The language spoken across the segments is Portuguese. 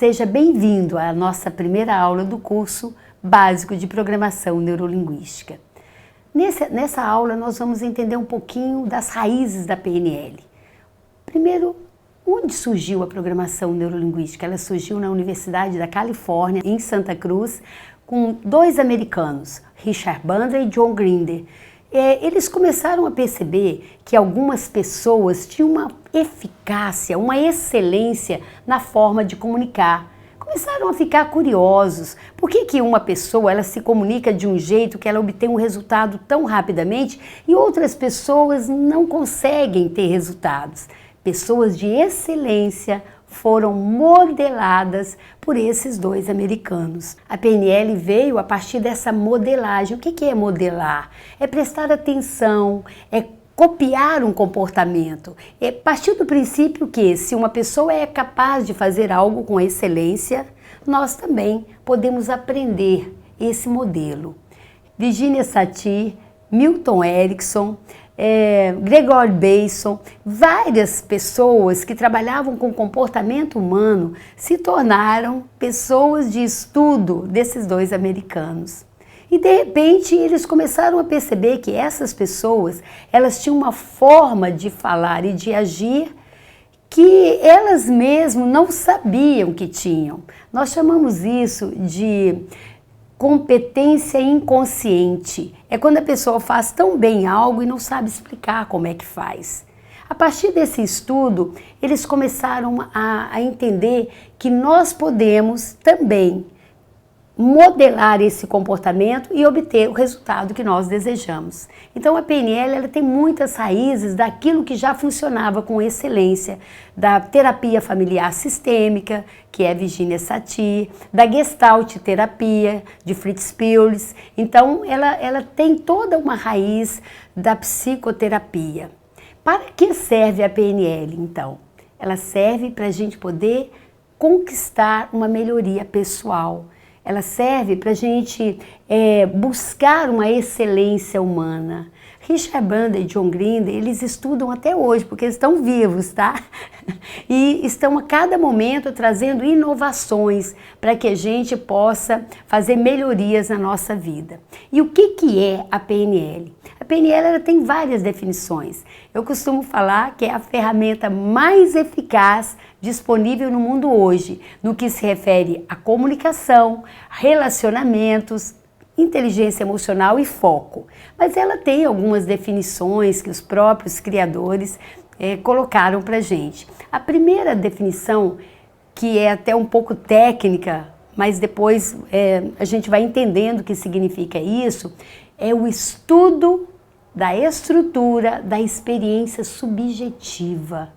Seja bem-vindo à nossa primeira aula do curso básico de Programação Neurolinguística. Nessa aula nós vamos entender um pouquinho das raízes da PNL. Primeiro, onde surgiu a Programação Neurolinguística? Ela surgiu na Universidade da Califórnia, em Santa Cruz, com dois americanos, Richard Bandler e John Grinder. Eles começaram a perceber que algumas pessoas tinham uma eficácia, uma excelência na forma de comunicar. Começaram a ficar curiosos. Por que uma pessoa ela se comunica de um jeito que ela obtém um resultado tão rapidamente e outras pessoas não conseguem ter resultados? Pessoas de excelência foram modeladas por esses dois americanos. A PNL veio a partir dessa modelagem. O que é modelar? É prestar atenção, é copiar um comportamento. É partir do princípio que se uma pessoa é capaz de fazer algo com excelência, nós também podemos aprender esse modelo. Virginia Satir, Milton Erickson, Gregory Bateson, várias pessoas que trabalhavam com comportamento humano se tornaram pessoas de estudo desses dois americanos. E de repente eles começaram a perceber que essas pessoas, elas tinham uma forma de falar e de agir que elas mesmas não sabiam que tinham. Nós chamamos isso de competência inconsciente. É quando a pessoa faz tão bem algo e não sabe explicar como é que faz. A partir desse estudo, eles começaram a entender que nós podemos também modelar esse comportamento e obter o resultado que nós desejamos. Então a PNL ela tem muitas raízes daquilo que já funcionava com excelência, da terapia familiar sistêmica, que é Virginia Satir, da Gestalt terapia, de Fritz Perls. Então ela tem toda uma raiz da psicoterapia. Para que serve a PNL então? Ela serve para a gente poder conquistar uma melhoria pessoal. Ela serve para a gente buscar uma excelência humana. Richard Bandler e John Grinder, eles estudam até hoje, porque eles estão vivos, tá? E estão a cada momento trazendo inovações para que a gente possa fazer melhorias na nossa vida. E o que é a PNL? A PNL ela tem várias definições. Eu costumo falar que é a ferramenta mais eficaz disponível no mundo hoje, no que se refere à comunicação, relacionamentos, inteligência emocional e foco. Mas ela tem algumas definições que os próprios criadores colocaram para a gente. A primeira definição, que é até um pouco técnica, mas depois a gente vai entendendo o que significa isso, é o estudo da estrutura da experiência subjetiva.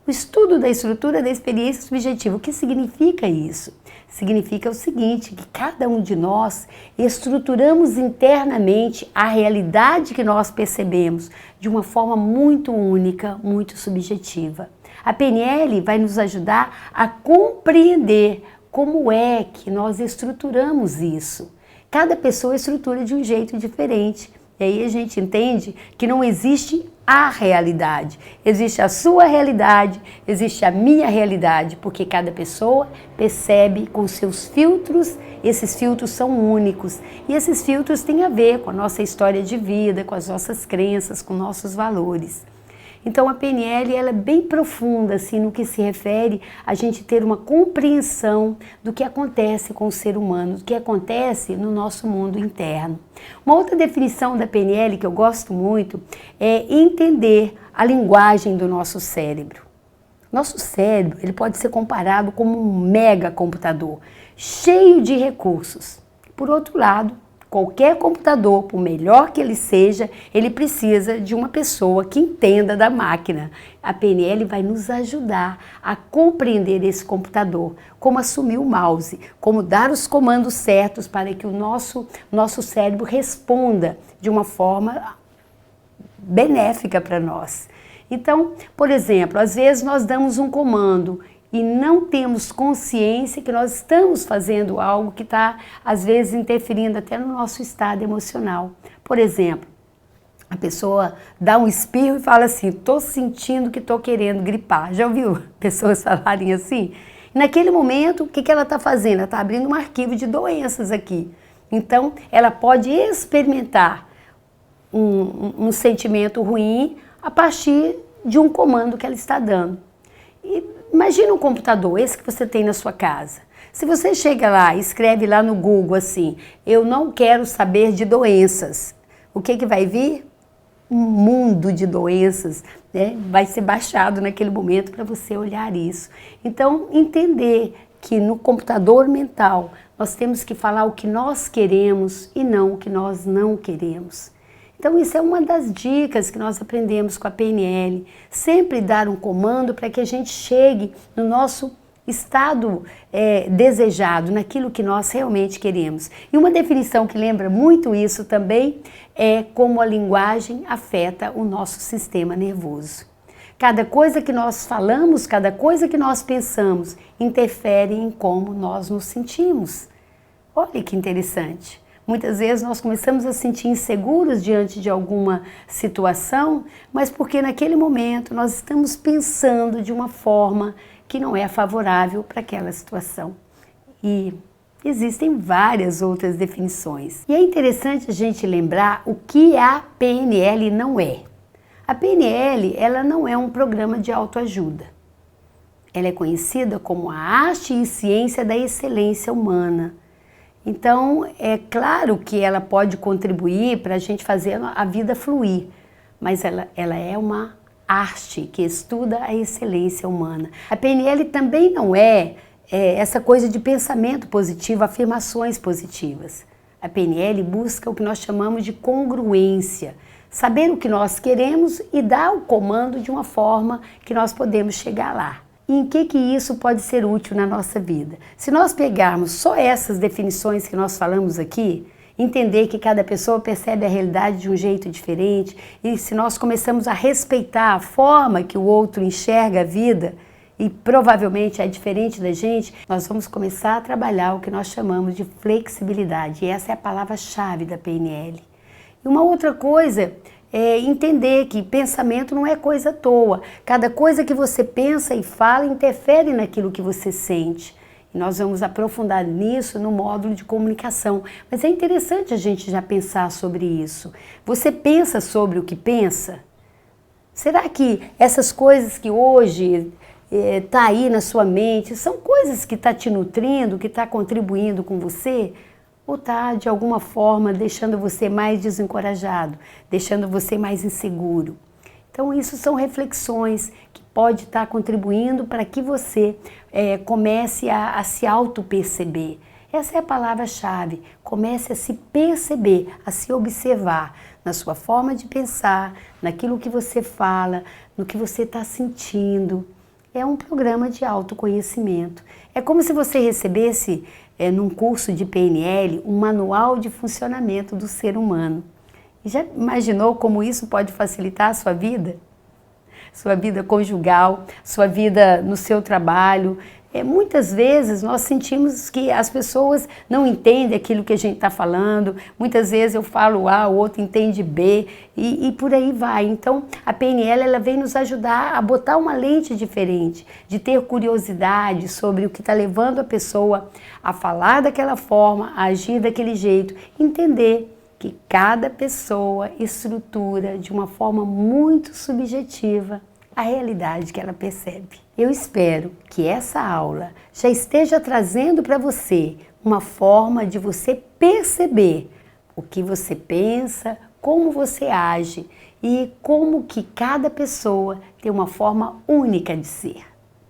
O estudo da estrutura da experiência subjetiva. O que significa isso? Significa o seguinte, que cada um de nós estruturamos internamente a realidade que nós percebemos de uma forma muito única, muito subjetiva. A PNL vai nos ajudar a compreender como é que nós estruturamos isso. Cada pessoa estrutura de um jeito diferente. E aí a gente entende que não existe a realidade. Existe a sua realidade, existe a minha realidade, porque cada pessoa percebe com seus filtros, esses filtros são únicos. E esses filtros têm a ver com a nossa história de vida, com as nossas crenças, com nossos valores. Então a PNL ela é bem profunda assim, no que se refere a gente ter uma compreensão do que acontece com o ser humano, do que acontece no nosso mundo interno. Uma outra definição da PNL que eu gosto muito é entender a linguagem do nosso cérebro. Nosso cérebro ele pode ser comparado como um mega computador, cheio de recursos. Por outro lado, qualquer computador, por melhor que ele seja, ele precisa de uma pessoa que entenda da máquina. A PNL vai nos ajudar a compreender esse computador, como assumir o mouse, como dar os comandos certos para que o nosso cérebro responda de uma forma benéfica para nós. Então, por exemplo, às vezes nós damos um comando e não temos consciência que nós estamos fazendo algo que está, às vezes, interferindo até no nosso estado emocional. Por exemplo, a pessoa dá um espirro e fala assim, estou sentindo que estou querendo gripar. Já ouviu pessoas falarem assim? E naquele momento, o que ela está fazendo? Ela está abrindo um arquivo de doenças aqui. Então, ela pode experimentar um sentimento ruim a partir de um comando que ela está dando. E imagina um computador, esse que você tem na sua casa. Se você chega lá e escreve lá no Google assim, eu não quero saber de doenças, o que vai vir? Um mundo de doenças, né? Vai ser baixado naquele momento para você olhar isso. Então, entender que no computador mental nós temos que falar o que nós queremos e não o que nós não queremos. Então, isso é uma das dicas que nós aprendemos com a PNL. Sempre dar um comando para que a gente chegue no nosso estado desejado, naquilo que nós realmente queremos. E uma definição que lembra muito isso também é como a linguagem afeta o nosso sistema nervoso. Cada coisa que nós falamos, cada coisa que nós pensamos, interfere em como nós nos sentimos. Olha que interessante. Muitas vezes nós começamos a sentir inseguros diante de alguma situação, mas porque naquele momento nós estamos pensando de uma forma que não é favorável para aquela situação. E existem várias outras definições. E é interessante a gente lembrar o que a PNL não é. A PNL, ela não é um programa de autoajuda. Ela é conhecida como a arte e ciência da excelência humana. Então, é claro que ela pode contribuir para a gente fazer a vida fluir, mas ela é uma arte que estuda a excelência humana. A PNL também não é essa coisa de pensamento positivo, afirmações positivas. A PNL busca o que nós chamamos de congruência, saber o que nós queremos e dar o comando de uma forma que nós podemos chegar lá. E em que isso pode ser útil na nossa vida? Se nós pegarmos só essas definições que nós falamos aqui, entender que cada pessoa percebe a realidade de um jeito diferente, e se nós começamos a respeitar a forma que o outro enxerga a vida, e provavelmente é diferente da gente, nós vamos começar a trabalhar o que nós chamamos de flexibilidade, e essa é a palavra-chave da PNL. E uma outra coisa é entender que pensamento não é coisa à toa. Cada coisa que você pensa e fala interfere naquilo que você sente. E nós vamos aprofundar nisso no módulo de comunicação. Mas é interessante a gente já pensar sobre isso. Você pensa sobre o que pensa? Será que essas coisas que hoje tá aí na sua mente são coisas que tá te nutrindo, que tá contribuindo com você? Ou está, de alguma forma, deixando você mais desencorajado, deixando você mais inseguro. Então, isso são reflexões que pode estar contribuindo para que você comece a se auto-perceber. Essa é a palavra-chave. Comece a se perceber, a se observar na sua forma de pensar, naquilo que você fala, no que você está sentindo. É um programa de autoconhecimento. É como se você recebesse num curso de PNL, um manual de funcionamento do ser humano. E já imaginou como isso pode facilitar a sua vida? Sua vida conjugal, sua vida no seu trabalho. Muitas vezes nós sentimos que as pessoas não entendem aquilo que a gente está falando. Muitas vezes eu falo A, o outro entende B e por aí vai. Então a PNL ela vem nos ajudar a botar uma lente diferente, de ter curiosidade sobre o que está levando a pessoa a falar daquela forma, a agir daquele jeito, entender que cada pessoa estrutura de uma forma muito subjetiva a realidade que ela percebe. Eu espero que essa aula já esteja trazendo para você uma forma de você perceber o que você pensa, como você age e como que cada pessoa tem uma forma única de ser.